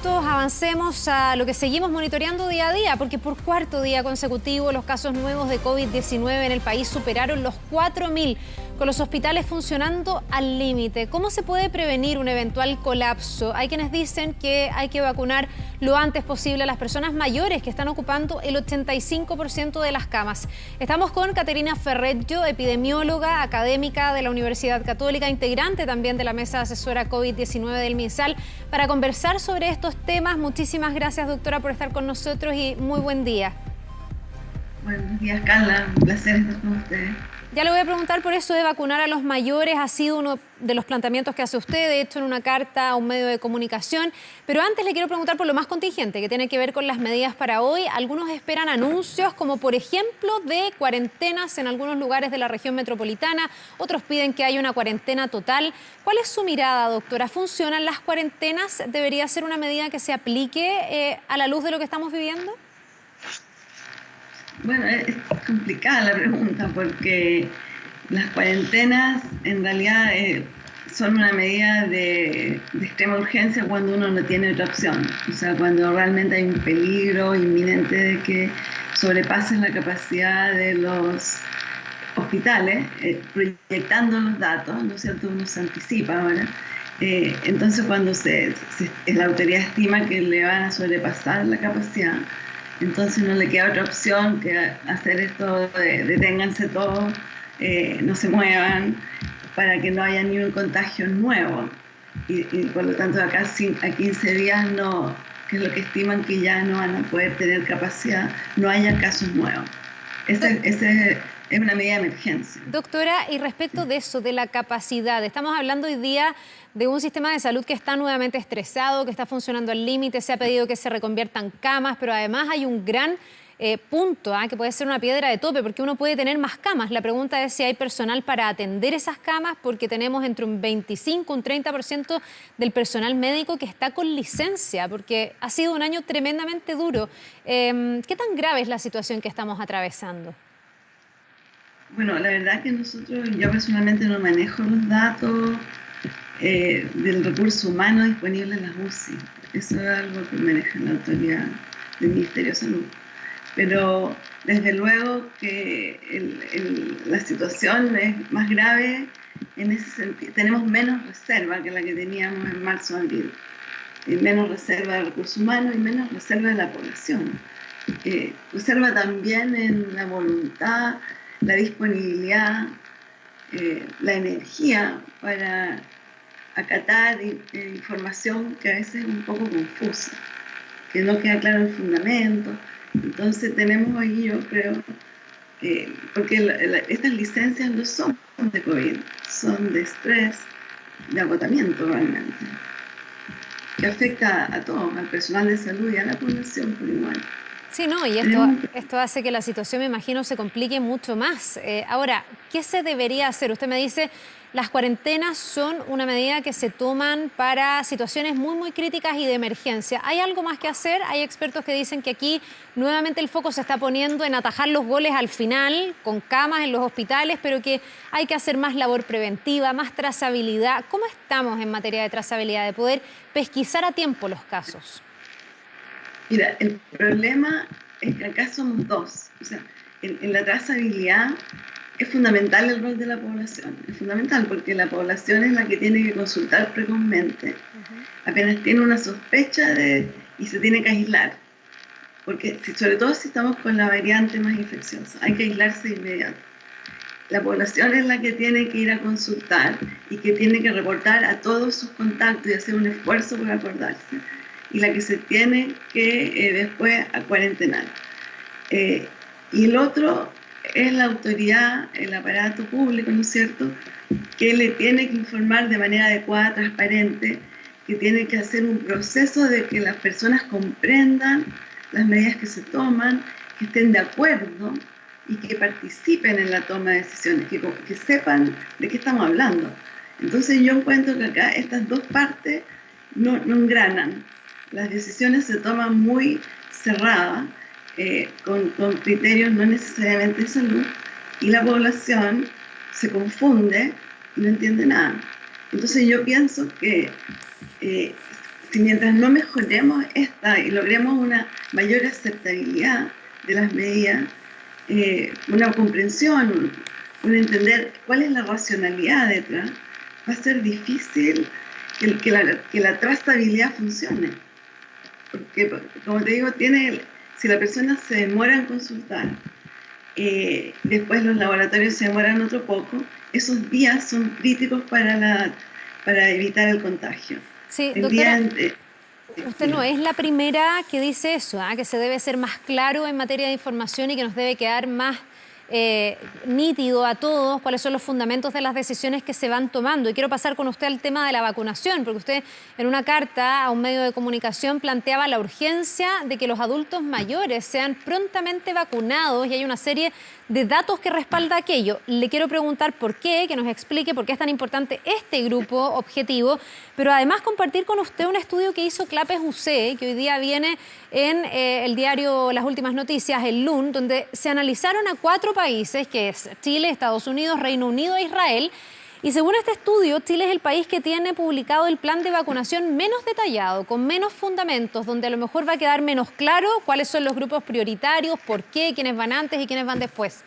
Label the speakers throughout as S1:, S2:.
S1: minutos avancemos a lo que seguimos monitoreando día a día, porque por cuarto día consecutivo los casos nuevos de COVID-19 en el país superaron los 4.000, con los hospitales funcionando al límite. ¿Cómo se puede prevenir un eventual colapso? Hay quienes dicen que hay que vacunar lo antes posible a las personas mayores que están ocupando el 85% de las camas. Estamos con Caterina Ferreggio, epidemióloga, académica de la Universidad Católica, integrante también de la mesa asesora COVID-19 del MinSal, para conversar sobre estos temas. Muchísimas gracias, doctora, por estar con nosotros y muy buen día.
S2: Buenos días, Carla. Un placer estar con ustedes.
S1: Ya le voy a preguntar por eso de vacunar a los mayores. Ha sido uno de los planteamientos que hace usted, de hecho, en una carta a un medio de comunicación. Pero antes le quiero preguntar por lo más contingente, que tiene que ver con las medidas para hoy. Algunos esperan anuncios, como por ejemplo de cuarentenas en algunos lugares de la región metropolitana. Otros piden que haya una cuarentena total. ¿Cuál es su mirada, doctora? ¿Funcionan las cuarentenas? ¿Debería ser una medida que se aplique a la luz de lo que estamos viviendo?
S2: Bueno, es complicada la pregunta porque las cuarentenas en realidad son una medida de extrema urgencia cuando uno no tiene otra opción. O sea, cuando realmente hay un peligro inminente de que sobrepasen la capacidad de los hospitales, proyectando los datos, ¿no es cierto? Uno se anticipa ahora. Entonces, cuando la autoridad estima que le van a sobrepasar la capacidad, entonces no le queda otra opción que hacer esto de deténganse todos, no se muevan, para que no haya ni un contagio nuevo. Y por lo tanto, acá a 15 días, no, que es lo que estiman que ya no van a poder tener capacidad, no haya casos nuevos. Esa es una medida de emergencia.
S1: Doctora, y respecto de eso, de la capacidad, estamos hablando hoy día de un sistema de salud que está nuevamente estresado, que está funcionando al límite, se ha pedido que se reconviertan camas, pero además hay un gran punto, que puede ser una piedra de tope, porque uno puede tener más camas. La pregunta es si hay personal para atender esas camas, porque tenemos entre un 25 y un 30% del personal médico que está con licencia, porque ha sido un año tremendamente duro. ¿Qué tan grave es la situación que estamos atravesando?
S2: Bueno, la verdad que yo personalmente no manejo los datos del recurso humano disponible en las UCI. Eso es algo que maneja la autoridad del Ministerio de Salud. Pero desde luego que la situación es más grave en ese sentido. Tenemos menos reserva que la que teníamos en marzo-abril. Menos reserva de recursos humanos y menos reserva de la población. Reserva también en la voluntad, la disponibilidad, la energía para acatar información que a veces es un poco confusa, que no queda claro el fundamento. Entonces tenemos ahí, yo creo, porque estas licencias no son de COVID, son de estrés, de agotamiento realmente, que afecta a todos, al personal de salud y a la población por igual.
S1: Sí, no, y esto hace que la situación, me imagino, se complique mucho más. Ahora, ¿qué se debería hacer? Usted me dice, las cuarentenas son una medida que se toman para situaciones muy, muy críticas y de emergencia. ¿Hay algo más que hacer? Hay expertos que dicen que aquí nuevamente el foco se está poniendo en atajar los goles al final, con camas en los hospitales, pero que hay que hacer más labor preventiva, más trazabilidad. ¿Cómo estamos en materia de trazabilidad, de poder pesquisar a tiempo los casos?
S2: Mira, el problema es que acá somos dos. O sea, en la trazabilidad es fundamental el rol de la población. Es fundamental porque la población es la que tiene que consultar precozmente. Apenas tiene una sospecha y se tiene que aislar. Porque sobre todo si estamos con la variante más infecciosa, hay que aislarse de inmediato. La población es la que tiene que ir a consultar y que tiene que reportar a todos sus contactos y hacer un esfuerzo por acordarse. Y la que se tiene que después a cuarentenar. Y el otro es la autoridad, el aparato público, ¿no es cierto?, que le tiene que informar de manera adecuada, transparente, que tiene que hacer un proceso de que las personas comprendan las medidas que se toman, que estén de acuerdo y que participen en la toma de decisiones, que sepan de qué estamos hablando. Entonces yo encuentro que acá estas dos partes no engranan. Las decisiones se toman muy cerradas, con criterios no necesariamente de salud, y la población se confunde y no entiende nada. Entonces yo pienso que si mientras no mejoremos esta y logremos una mayor aceptabilidad de las medidas, una comprensión, un entender cuál es la racionalidad detrás, va a ser difícil que la trazabilidad funcione. Porque, como te digo, si la persona se demora en consultar, después los laboratorios se demoran otro poco, esos días son críticos para evitar el contagio.
S1: Sí, doctora, usted no es la primera que dice eso, que se debe ser más claro en materia de información y que nos debe quedar más nítido a todos cuáles son los fundamentos de las decisiones que se van tomando. Y quiero pasar con usted al tema de la vacunación, porque usted en una carta a un medio de comunicación planteaba la urgencia de que los adultos mayores sean prontamente vacunados y hay una serie de datos que respalda aquello. Le quiero preguntar por qué, que nos explique por qué es tan importante este grupo objetivo, pero además compartir con usted un estudio que hizo Clapes UC, que hoy día viene en el diario Las Últimas Noticias, el LUN, donde se analizaron a 4 países, que es Chile, Estados Unidos, Reino Unido e Israel. Y según este estudio, Chile es el país que tiene publicado el plan de vacunación menos detallado, con menos fundamentos, donde a lo mejor va a quedar menos claro cuáles son los grupos prioritarios, por qué, quiénes van antes y quiénes van después.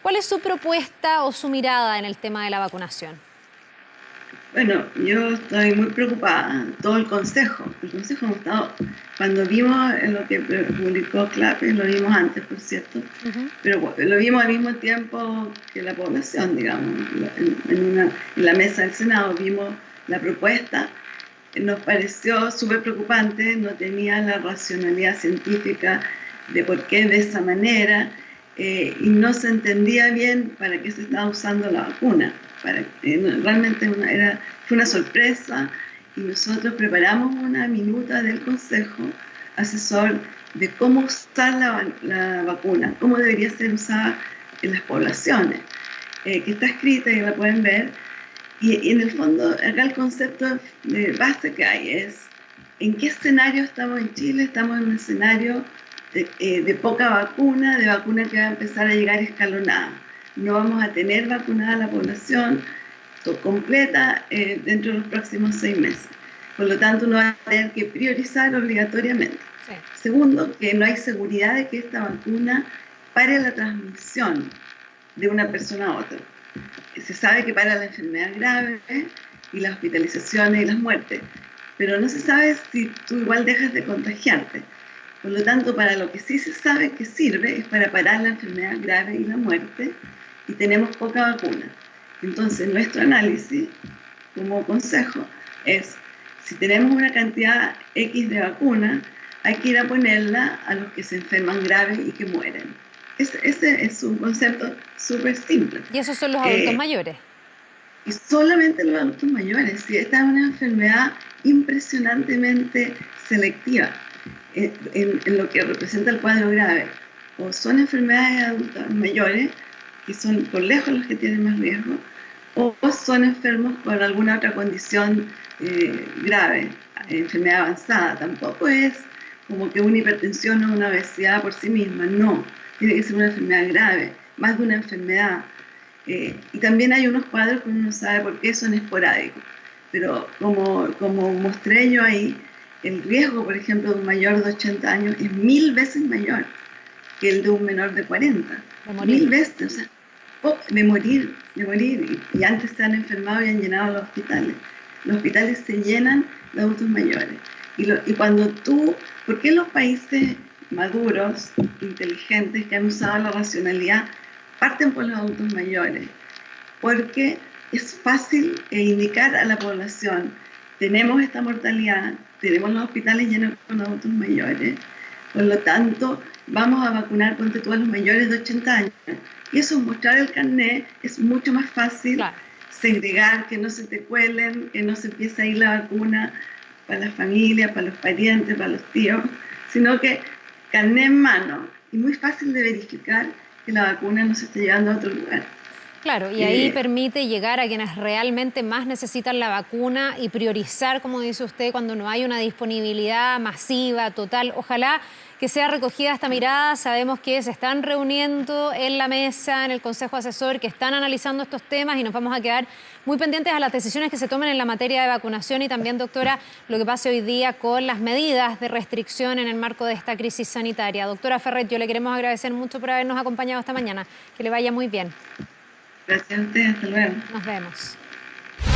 S1: ¿Cuál es su propuesta o su mirada en el tema de la vacunación?
S2: Bueno, yo estoy muy preocupada, todo el Consejo hemos estado, cuando vimos lo que publicó Clapes, lo vimos antes, por cierto, pero lo vimos al mismo tiempo que la población, digamos, en la mesa del Senado vimos la propuesta, nos pareció súper preocupante, no tenía la racionalidad científica de por qué de esa manera, y no se entendía bien para qué se estaba usando la vacuna. Realmente fue una sorpresa y nosotros preparamos una minuta del Consejo Asesor de cómo usar la vacuna, cómo debería ser usada en las poblaciones, que está escrita y la pueden ver. Y en el fondo, acá el concepto de base que hay es en qué escenario estamos en Chile. Estamos en un escenario de poca vacuna, de vacuna que va a empezar a llegar escalonada. No vamos a tener vacunada la población completa dentro de los próximos 6 meses. Por lo tanto, uno va a tener que priorizar obligatoriamente. Sí. Segundo, que no hay seguridad de que esta vacuna pare la transmisión de una persona a otra. Se sabe que para la enfermedad grave y las hospitalizaciones y las muertes, pero no se sabe si tú igual dejas de contagiarte. Por lo tanto, para lo que sí se sabe que sirve es para parar la enfermedad grave y la muerte, y tenemos poca vacuna. Entonces, nuestro análisis como consejo es, si tenemos una cantidad X de vacuna, hay que ir a ponerla a los que se enferman grave y que mueren. Ese es un concepto súper simple.
S1: ¿Y esos son los adultos mayores?
S2: Y solamente los adultos mayores. Sí, esta es una enfermedad impresionantemente selectiva en lo que representa el cuadro grave. O son enfermedades de adultos mayores, que son por lejos los que tienen más riesgo, o son enfermos con alguna otra condición grave, enfermedad avanzada. Tampoco es como que una hipertensión o una obesidad por sí misma, no. Tiene que ser una enfermedad grave, más de una enfermedad. Y también hay unos cuadros que uno no sabe por qué son esporádicos. Pero como mostré yo ahí, el riesgo, por ejemplo, de un mayor de 80 años es 1000 veces mayor que el de un menor de 40.
S1: De morir.
S2: 1000 veces, o sea, de morir. Y antes se han enfermado y han llenado los hospitales. Los hospitales se llenan de adultos mayores. Y cuando ¿por qué los países maduros, inteligentes, que han usado la racionalidad, parten por los adultos mayores? Porque es fácil indicar a la población, tenemos esta mortalidad, tenemos los hospitales llenos con adultos mayores, por lo tanto, vamos a vacunar, ponte tú, a los mayores de 80 años. Y eso, mostrar el carnet, es mucho más fácil. Claro. Segregar, que no se te cuelen, que no se empiece a ir la vacuna para las familias, para los parientes, para los tíos, sino que carnet en mano, y muy fácil de verificar que la vacuna no se está llevando a otro lugar.
S1: Claro, y ahí permite llegar a quienes realmente más necesitan la vacuna y priorizar, como dice usted, cuando no hay una disponibilidad masiva, total. Ojalá que sea recogida esta mirada. Sabemos que se están reuniendo en la mesa, en el Consejo Asesor, que están analizando estos temas y nos vamos a quedar muy pendientes a las decisiones que se tomen en la materia de vacunación y también, doctora, lo que pase hoy día con las medidas de restricción en el marco de esta crisis sanitaria. Doctora Ferret, yo le queremos agradecer mucho por habernos acompañado esta mañana. Que le vaya muy bien.
S2: Gracias a usted, hasta luego.
S1: Nos vemos.